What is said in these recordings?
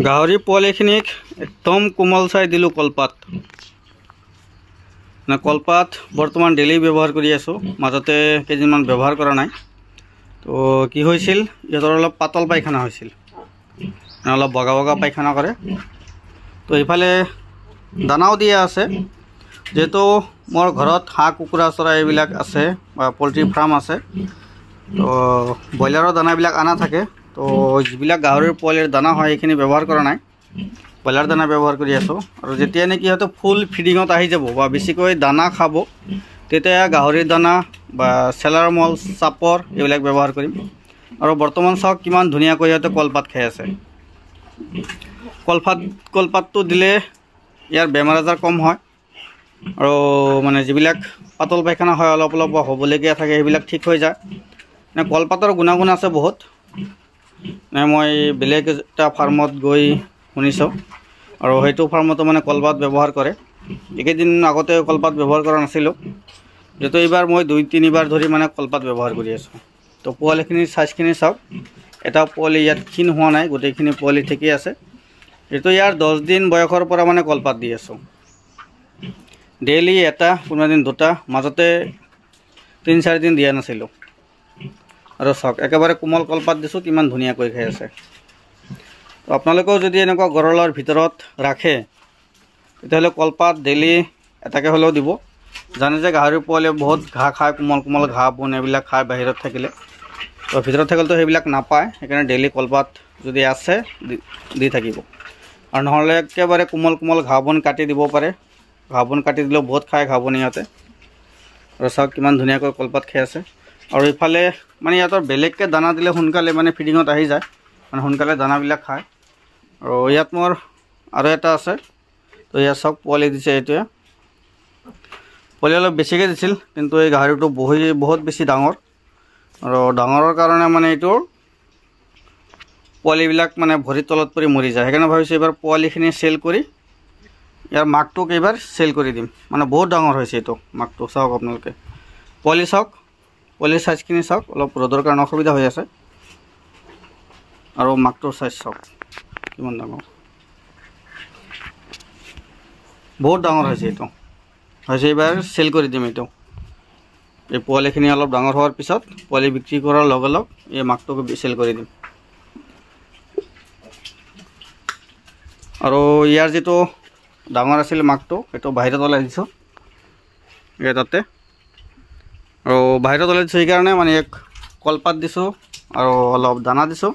গাহৰি পোৱালিখিনিক একদম কোমল চাই দিলোঁ কলপাত না কলপাত বৰ্তমান ডেইলি ব্যৱহাৰ কৰি আছোঁ মাজতে কেইদিনমান ব্যৱহাৰ কৰা নাই তো কি হৈছিল ইহঁতৰ অলপ পাতল পায়খানা হৈছিল অলপ বগা বগা পায়খানা কৰে তো ইফালে দানাও দিয়া আছে যেহেতু মোৰ ঘৰত হাঁহ কুকুৰা চৰাই এইবিলাক আছে বা পল্ট্ৰি ফাৰ্ম আছে তো ব্ৰইলাৰৰ দানাবিলাক আনা থাকে তো যিবিলাক গাহৰিৰ পোৱালিৰ দানা হয় এইখিনি ব্যৱহাৰ কৰা নাই ব্ৰইলাৰ দানা ব্যৱহাৰ কৰি আছোঁ আৰু যেতিয়া নেকি সিহঁতে ফুল ফিডিঙত আহি যাব বা বেছিকৈ দানা খাব তেতিয়া গাহৰিৰ দানা বা চেলাৰ মল চাপৰ এইবিলাক ব্যৱহাৰ কৰিম আৰু বৰ্তমান চাওক কিমান ধুনীয়াকৈ সিহঁতে কলপাত খাই আছে কলপাতটো দিলে ইয়াৰ বেমাৰ আজাৰ কম হয় আৰু মানে যিবিলাক পাতল পায়খানা হয় অলপ অলপ হ'বলগীয়া থাকে সেইবিলাক ঠিক হৈ যায় মানে কলপাতৰ গুণাগুণ আছে বহুত মই বেলেগ এটা ফাৰ্মত গৈ শুনিছোঁ আৰু সেইটো ফাৰ্মতো মানে কলপাত ব্যৱহাৰ কৰে এইকেইদিন আগতে কলপাত ব্যৱহাৰ কৰা নাছিলোঁ যেহেতু এইবাৰ মই 2-3 বাৰ ধৰি মানে কলপাত ব্যৱহাৰ কৰি আছোঁ তো পোৱালিখিনিৰ চাইজখিনি চাওক এটা পোৱালি ইয়াত ক্ষীণ হোৱা নাই গোটেইখিনি পোৱালি ঠিকেই আছে এইটো ইয়াৰ 10 দিন বয়সৰ পৰা মানে কলপাত দি আছোঁ ডেইলি এটা কোনোবা দিন দুটা মাজতে 3-4 দিন দিয়া নাছিলোঁ আৰু চাওক একেবাৰে কোমল কলপাত দিছোঁ কিমান ধুনীয়াকৈ খাই আছে তো আপোনালোকেও যদি এনেকুৱা গঁৰালৰ ভিতৰত ৰাখে তেতিয়াহ'লে কলপাত ডেইলি এটাকৈ হ'লেও দিব জানে যে গাহৰি পোৱালিয়ে বহুত ঘাঁহ খায় কোমল কোমল ঘাঁহ বন এইবিলাক খায় বাহিৰত থাকিলে তো ভিতৰত থাকিলেতো সেইবিলাক নাপায় সেইকাৰণে ডেইলি কলপাত যদি আছে দি থাকিব আৰু নহ'লে একেবাৰে কোমল কোমল ঘাঁহ বন কাটি দিব পাৰে ঘাঁহ বন কাটি দিলেও বহুত খায় ঘাঁহ বন ইহঁতে আৰু চাওক কিমান ধুনীয়াকৈ কলপাত খাই আছে আৰু ইফালে মানে ইহঁতৰ বেলেগকৈ দানা দিলে সোনকালে মানে ফিডিঙত আহি যায় মানে সোনকালে দানাবিলাক খায় আৰু ইয়াত মোৰ আৰু এটা আছে তো ইয়াত চাওক পোৱালি দিছে এইটোৱে পোৱালি অলপ বেছিকৈ দিছিল কিন্তু এই গাহৰিটো বহুত বেছি ডাঙৰ আৰু ডাঙৰৰ কাৰণে মানে এইটোৰ পোৱালিবিলাক মানে ভৰিৰ তলত পৰি মৰি যায় সেইকাৰণে ভাবিছোঁ এইবাৰ পোৱালিখিনি চেল কৰি ইয়াৰ মাকটোক এইবাৰ চেল কৰি দিম মানে বহুত ডাঙৰ হৈছে এইটো মাকটো চাওক আপোনালোকে পোৱালি চাওক পোৱালিৰ চাইজখিনি চাওক অলপ ৰ'দৰ কাৰণে অসুবিধা হৈ আছে আৰু মাকটোৰ চাইজ চাওক কিমান ডাঙৰ বহুত ডাঙৰ হৈছে এইটো এইবাৰ চেল কৰি দিম এইটো এই পোৱালিখিনি অলপ ডাঙৰ হোৱাৰ পিছত পোৱালি বিক্ৰী কৰাৰ লগে লগে এই মাকটোক চেল কৰি দিম আৰু ইয়াৰ যিটো ডাঙৰ আছিল মাকটো সেইটো বাহিৰত ওলাই দিছোঁ এই তাতে আৰু বাহিৰত ওলাই দিছোঁ সেইকাৰণে মানে এক কলপাত দিছোঁ আৰু অলপ দানা দিছোঁ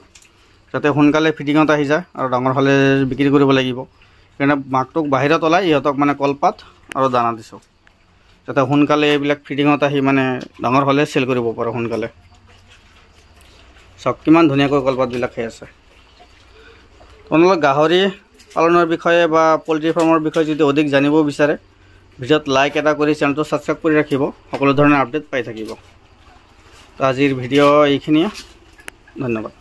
যাতে সোনকালে ফিটিঙত আহি যায় আৰু ডাঙৰ হ'লে বিক্ৰী কৰিব লাগিব সেইকাৰণে মাকটোক বাহিৰত ওলাই ইহঁতক মানে কলপাত আৰু দানা দিছোঁ যাতে সোনকালে এইবিলাক ফিটিঙত আহি মানে ডাঙৰ হ'লে চেল কৰিব পাৰোঁ সোনকালে চাওক কিমান ধুনীয়াকৈ কলপাতবিলাক খাই আছে আপোনালোকে গাহৰি পালনৰ বিষয়ে বা পল্ট্ৰি ফাৰ্মৰ বিষয়ে যদি অধিক জানিব বিচাৰে ভিডিঅ'ত লাইক এটা কৰি চেনেলটো ছাবস্ক্ৰাইব কৰি ৰাখিব সকলো ধৰণৰ আপডেট পাই থাকিব তো আজিৰ ভিডিঅ' এইখিনিয়ে ধন্যবাদ।